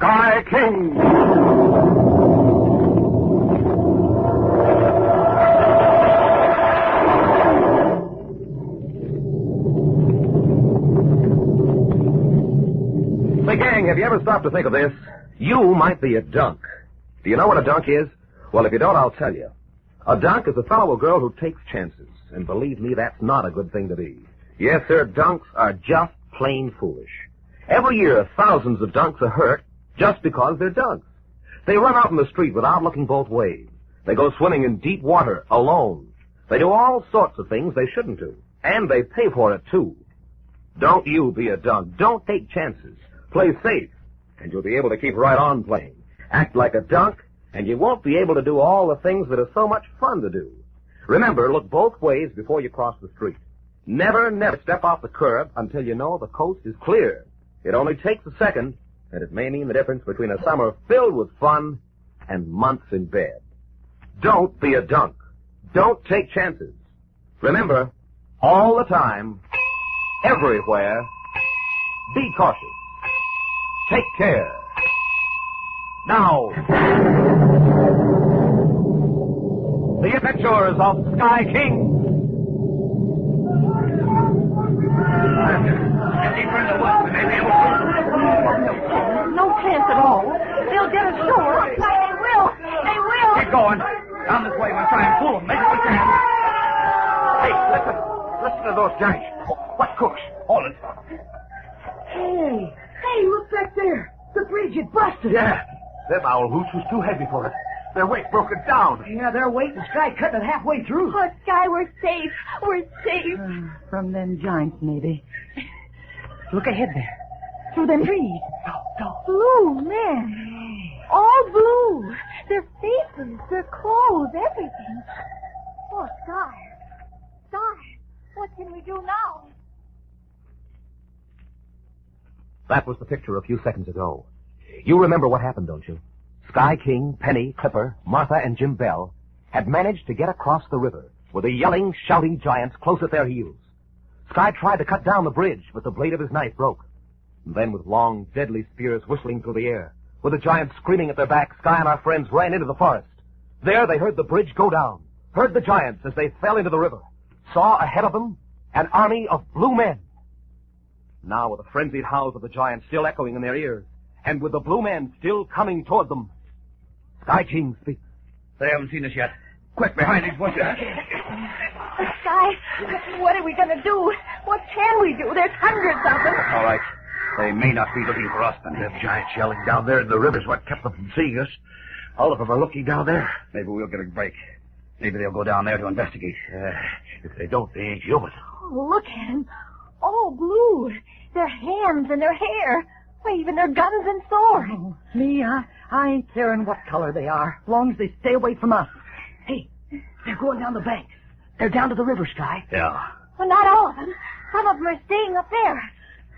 Sky King! Say, gang, have you ever stopped to think of this? You might be a dunk. Do you know what a dunk is? Well, if you don't, I'll tell you. A dunk is a fellow or girl who takes chances. And believe me, that's not a good thing to be. Yes, sir, dunks are just plain foolish. Every year, thousands of dunks are hurt just because they're dunks. They run out in the street without looking both ways. They go swimming in deep water alone. They do all sorts of things they shouldn't do. And they pay for it, too. Don't you be a dunk. Don't take chances. Play safe, and you'll be able to keep right on playing. Act like a dunk, and you won't be able to do all the things that are so much fun to do. Remember, look both ways before you cross the street. Never step off the curb until you know the coast is clear. It only takes a second, and it may mean the difference between a summer filled with fun and months in bed. Don't be a dunk. Don't take chances. Remember, all the time, everywhere, be cautious. Take care. Now, the adventures of Sky King. No chance at all. They'll get ashore. They will. They will. Keep going. Down this way. We'll try and fool them. Maybe we can. Hey, listen. Listen to those giants. What cooks? Hold it. Hey, look back there. The bridge had busted. Yeah. Them owl hoots was too heavy for it. Their weight broke it down. Yeah, their weight and Sky cutting it halfway through. Oh, Sky, we're safe. We're safe. From them giants, maybe. Look ahead there. Through them trees. Go. Blue men. All blue. Their faces, their clothes, everything. Oh, Sky. Sky, what can we do now? That was the picture a few seconds ago. You remember what happened, don't you? Sky King, Penny, Clipper, Martha, and Jim Bell had managed to get across the river with the yelling, shouting giants close at their heels. Sky tried to cut down the bridge, but the blade of his knife broke. And then with long, deadly spears whistling through the air, with the giants screaming at their back, Sky and our friends ran into the forest. There they heard the bridge go down, heard the giants as they fell into the river, saw ahead of them an army of blue men. Now with the frenzied howls of the giants still echoing in their ears, and with the blue men still coming toward them, Sky King speaks. They haven't seen us yet. Quick, behind these bushes. Sky, what are we going to do? What can we do? There's hundreds of them. All right. They may not be looking for us, then. Them giants yelling down there in the river's what kept them from seeing us. All of them are looking down there. Maybe we'll get a break. Maybe they'll go down there to investigate. If they don't, they ain't human. Oh, look at them. All blue. Their hands and their hair. Why, even their guns and swords. Oh, me, I ain't caring what color they are, as long as they stay away from us. Hey, they're going down the bank. They're down to the river, Sky. Yeah. Well, not all of them. Some of them are staying up there.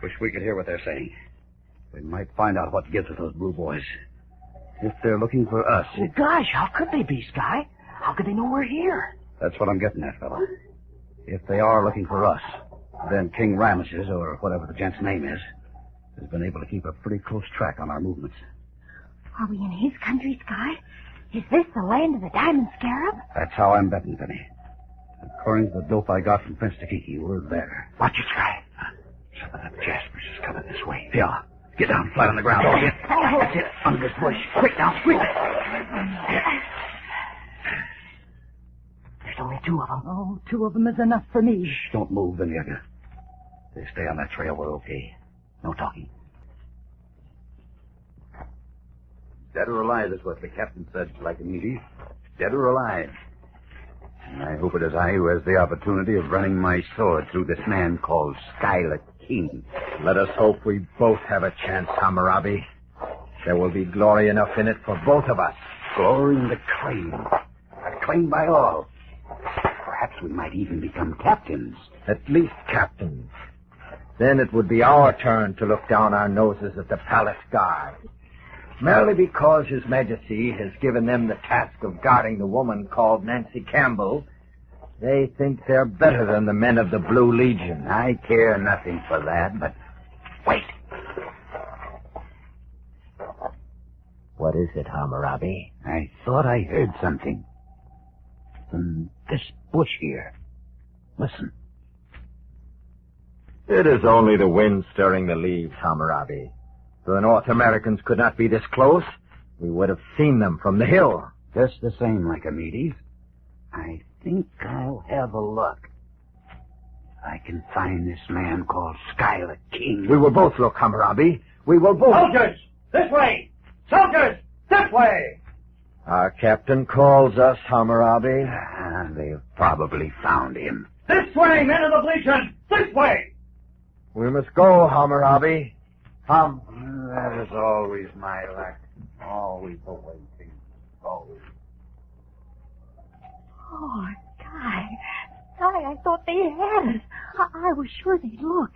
Wish we could hear what they're saying. We might find out what gives with those blue boys. If they're looking for us. Oh, gosh, how could they be, Sky? How could they know we're here? That's what I'm getting at, fella. If they are looking for us, then King Ramesses, or whatever the gent's name is, has been able to keep a pretty close track on our movements. Are we in his country, Sky? Is this the land of the Diamond Scarab? That's how I'm betting, Penny. According to the dope I got from Prince Takiki, we're there. Watch it, Sky. Some of them Jaspers is coming this way. Yeah. Get down flat on the ground. Oh, yeah. That's it. Under this bush. Quick now, quick. There's only two of them. Oh, two of them is enough for me. Shh, don't move, any of you. If they stay on that trail, we're okay. No talking. Dead or alive is what the captain said, like a meaty. Dead or alive. And I hope it is I who has the opportunity of running my sword through this man called Schuyler King. Let us hope we both have a chance, Hammurabi. There will be glory enough in it for both of us. Glory in the claim. A claim by all. Perhaps we might even become captains. At least captains. Then it would be our turn to look down our noses at the palace guard. Merely because His Majesty has given them the task of guarding the woman called Nancy Campbell, they think they're better than the men of the Blue Legion. I care nothing for that, but... Wait! What is it, Hammurabi? I thought I heard something. From this bush here. Listen. It is only the wind stirring the leaves, Hammurabi. If the North Americans could not be this close, we would have seen them from the hill. Just the same, Lycomedes. I think I'll have a look. I can find this man called Schuyler King. We will both look, Hammurabi. We will both... Soldiers! This way! Soldiers! This way! Our captain calls us, Hammurabi. They've probably found him. This way, men of the Bleachers! This way! We must go, Hammurabi. That is always my luck. Always the way things go. Oh, Sky. Sky, I thought they had us. I was sure they'd look.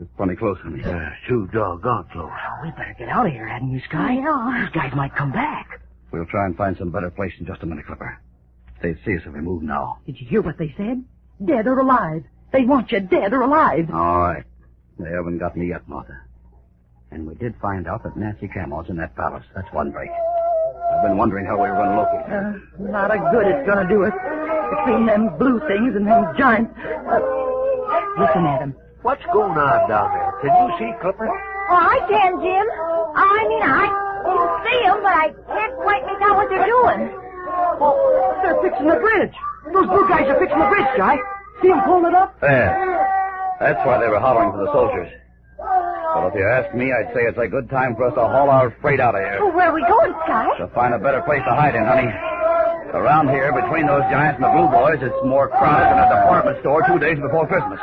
It's plenty close to me. Too doggone close. We better get out of here, hadn't you, Sky? Yeah. These guys might come back. We'll try and find some better place in just a minute, Clipper. They'd see us if we move now. Did you hear what they said? Dead or alive. They want you dead or alive. All right. They haven't got me yet, Martha. And we did find out that Nancy Camel's in that palace. That's one break. I've been wondering how we were going to locate her. Not a good it's going to do us. Between them blue things and them giants. Listen at them. What's going on down there? Can you see, Clipper? Oh, I can, Jim. I can see them, but I can't quite make out what they're doing. Oh, they're fixing the bridge. Those blue guys are fixing the bridge, Sky. See them pulling it up? There. That's why they were hollering for the soldiers. But if you ask me, I'd say it's a good time for us to haul our freight out of here. Oh, where are we going, Sky? To find a better place to hide in, honey. Around here, between those giants and the blue boys, it's more crowded than a department store 2 days before Christmas.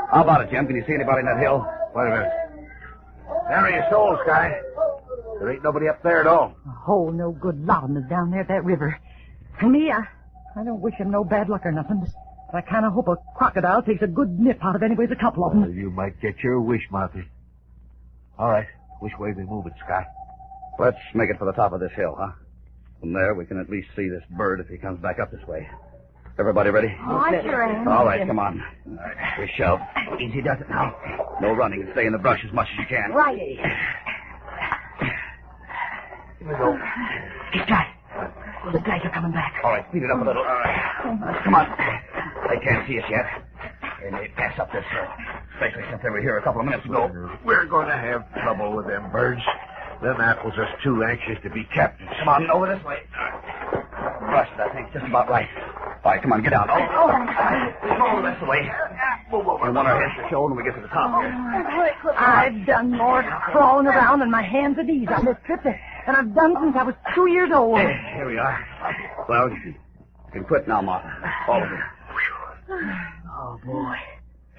How about it, Jim? Can you see anybody in that hill? Wait a minute. Narrow your soul, Sky. There ain't nobody up there at all. A whole no good lot of them is down there at that river. And me, I don't wish him no bad luck or nothing, but I kind of hope a crocodile takes a good nip out of anyways a couple of them. You might get your wish, Martha. All right. Which way they move it, Sky? Let's make it for the top of this hill, huh? From there, we can at least see this bird if he comes back up this way. Everybody ready? Oh, I sure am. All right, come on. All right, we shove. Easy does it now. No running and stay in the brush as much as you can. Right. Here we go. Hey, Sky. The guys are coming back. All right, speed it up a little. All right. Come on. They can't see us yet. They may pass up this hill, especially since they were here a couple of minutes ago. We're going to have trouble with them birds. Them apples are too anxious to be captured. Come on, over this way. Brushed, I think, just about right. All right, come on, get down. Oh, go the rest of the way. We want our heads to show when we get to the top here. I've done more crawling around than my hands and knees on this trip than I've done since I was 2 years old. Here we are. Well, you can quit now, Martha. All of you. Oh, boy.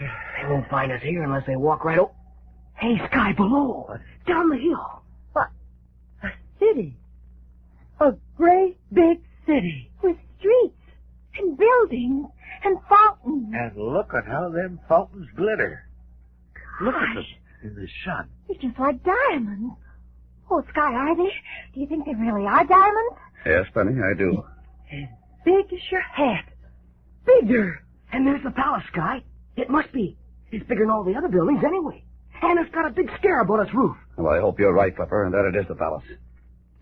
They won't find us here unless they walk right over. Hey, Sky, below. Down the hill. What? A city. A great big city. With streets and buildings and fountains. And look at how them fountains glitter. Look at them in the sun. They're just like diamonds. Oh, Sky, are they? Do you think they really are diamonds? Yes, Penny, I do. As big as your hat. Bigger. And there's the palace, Sky. It must be. It's bigger than all the other buildings anyway. And it's got a big scarab on its roof. Well, I hope you're right, Clipper, and that it is the palace.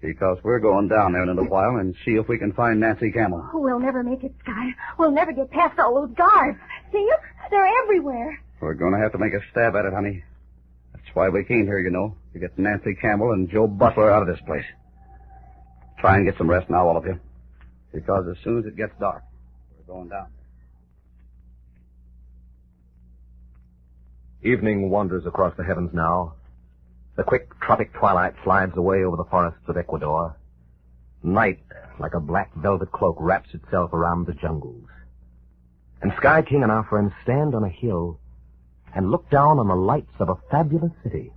Because we're going down there in a little while and see if we can find Nancy Camel. Oh, we'll never make it, Sky. We'll never get past all those guards. See them? They're everywhere. We're going to have to make a stab at it, honey. That's why we came here, you know, to get Nancy Campbell and Joe Butler out of this place. Try and get some rest now, all of you. Because as soon as it gets dark, we're going down. Evening wanders across the heavens now. The quick tropic twilight slides away over the forests of Ecuador. Night, like a black velvet cloak, wraps itself around the jungles. And Sky King and our friends stand on a hill and look down on the lights of a fabulous city.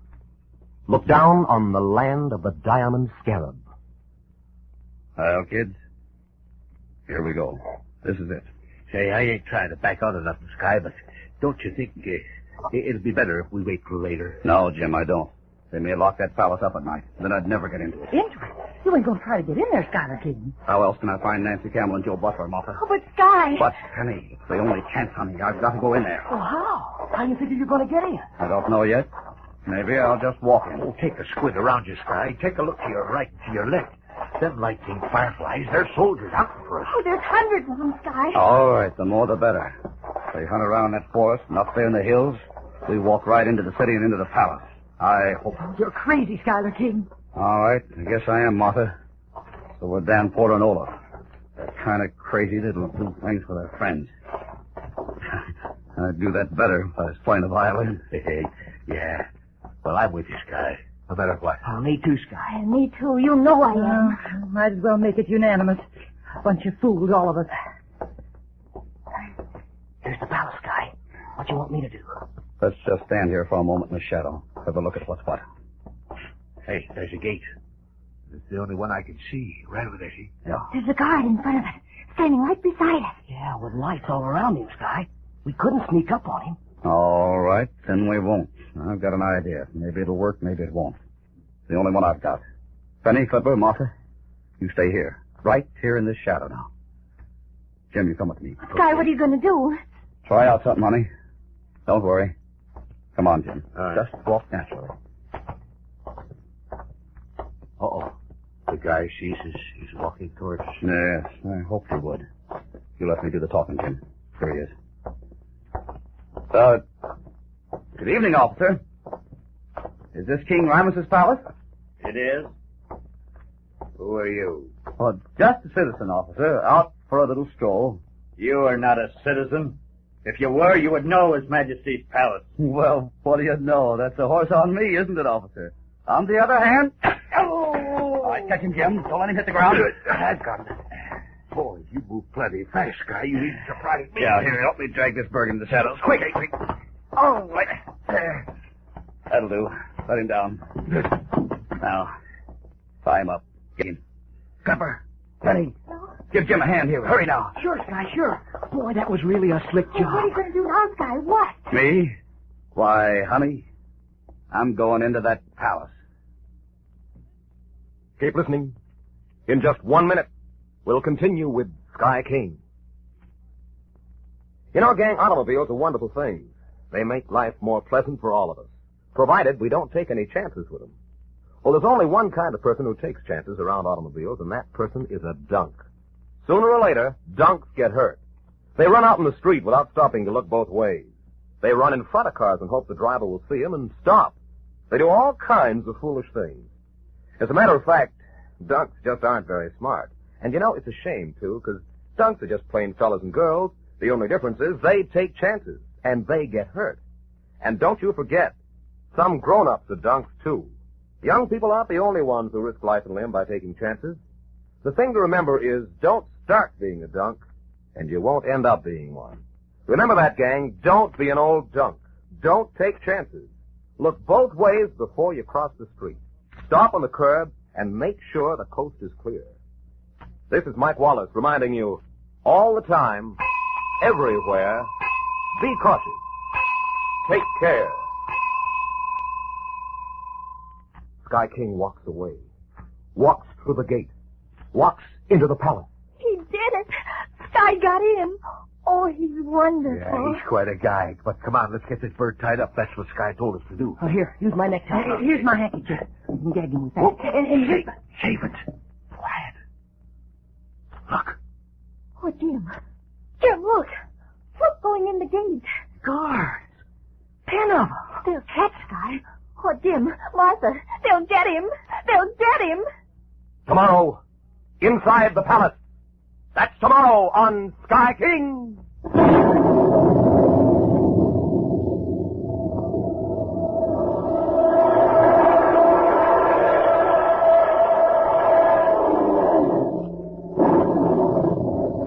Look down on the land of the diamond scarab. Well, kids, here we go. This is it. Say, I ain't trying to back out of nothing, Sky, but don't you think it'll be better if we wait till later? No, Jim, I don't. They may lock that palace up at night. Then I'd never get into it. Into it? You ain't going to try to get in there, Schuyler King. How else can I find Nancy Campbell and Joe Butler, Martha? Oh, but Sky. But, Penny, it's the only chance, honey. I've got to go in there. Well, how? How you figure you're going to get in? I don't know yet. Maybe I'll just walk in. Oh, take a squint around you, Sky. Take a look to your right and to your left. Them lights ain't fireflies. They're soldiers out for us. Oh, there's hundreds of them, Sky. All right, the more the better. They hunt around that forest and up there in the hills. We walk right into the city and into the palace. I hope. You're crazy, Schuyler King. All right, I guess I am, Martha. So were Dan Porter and Olaf. They're kind of crazy that'll do things for their friends. I'd do that better if I was playing the violin. Yeah. Well, I'm with you, Sky. No matter what. Me too, Sky. Me too. You know I am. Might as well make it unanimous. Bunch of fools, all of us. Here's the palace, Sky. What you want me to do? Let's just stand here for a moment in the shadow. Have a look at what's what. Hey, there's a gate. It's the only one I can see. Right over there, see? Yeah. There's a guard in front of it, standing right beside us. Yeah, with lights all around him, Sky. We couldn't sneak up on him. All right, then we won't. I've got an idea. Maybe it'll work, maybe it won't. It's the only one I've got. Penny, Clipper, Martha, you stay here. Right here in this shadow now. Jim, you come with me. Sky, what are you going to do? Try out something, honey. Don't worry. Come on, Jim. All right. Just walk naturally. Uh-oh. The guy sees us. He's walking towards us. Yes, I hoped he would. You let me do the talking, Jim. Here he is. Good evening, officer. Is this King Ramesses' palace? It is. Who are you? Well, just a citizen, officer, out for a little stroll. You are not a citizen. If you were, you would know His Majesty's palace. Well, what do you know? That's a horse on me, isn't it, officer? On the other hand... All right, catch him, Jim. Don't let him hit the ground. I've got it. Boy, you move plenty fast, Sky. You need to surprise me. Yeah, here, help me drag this bird into the shadows. Quick! Oh, right. There. That'll do. Let him down. Now, tie him up. Get him. Copper, Penny, Give Jim a hand here. Hurry now. Sure, Sky, sure. Boy, that was really a slick Hey, what are job. you going to do now, Sky? What? Me? Why, honey, I'm going into that palace. Keep listening. In just 1 minute, we'll continue with Sky King. You know, gang, automobiles are wonderful things. They make life more pleasant for all of us, provided we don't take any chances with them. Well, there's only one kind of person who takes chances around automobiles, and that person is a dunk. Sooner or later, dunks get hurt. They run out in the street without stopping to look both ways. They run in front of cars and hope the driver will see them and stop. They do all kinds of foolish things. As a matter of fact, dunks just aren't very smart. And you know, it's a shame, too, because dunks are just plain fellas and girls. The only difference is they take chances, and they get hurt. And don't you forget, some grown-ups are dunks, too. Young people aren't the only ones who risk life and limb by taking chances. The thing to remember is, don't start being a dunk, and you won't end up being one. Remember that, gang. Don't be an old dunk. Don't take chances. Look both ways before you cross the street. Stop on the curb and make sure the coast is clear. This is Mike Wallace reminding you, all the time, everywhere, be cautious. Take care. Sky King walks away, walks through the gate, walks into the palace. He did it. Sky got in. Oh, he's wonderful. Yeah, he's quite a guy. But come on, let's get this bird tied up. That's what Sky told us to do. Oh, here, use my necktie. Here's my handkerchief. You can gag him with that. Whoa. And here's... Shave it. Quiet. Look. Oh, Jim. Jim, look. Look, going in the gate. Guards. 10 of them. They'll catch Sky. Oh, Jim, Martha, they'll get him. They'll get him. Tomorrow, inside the palace. That's tomorrow on Sky King.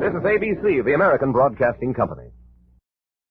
This is ABC, the American Broadcasting Company.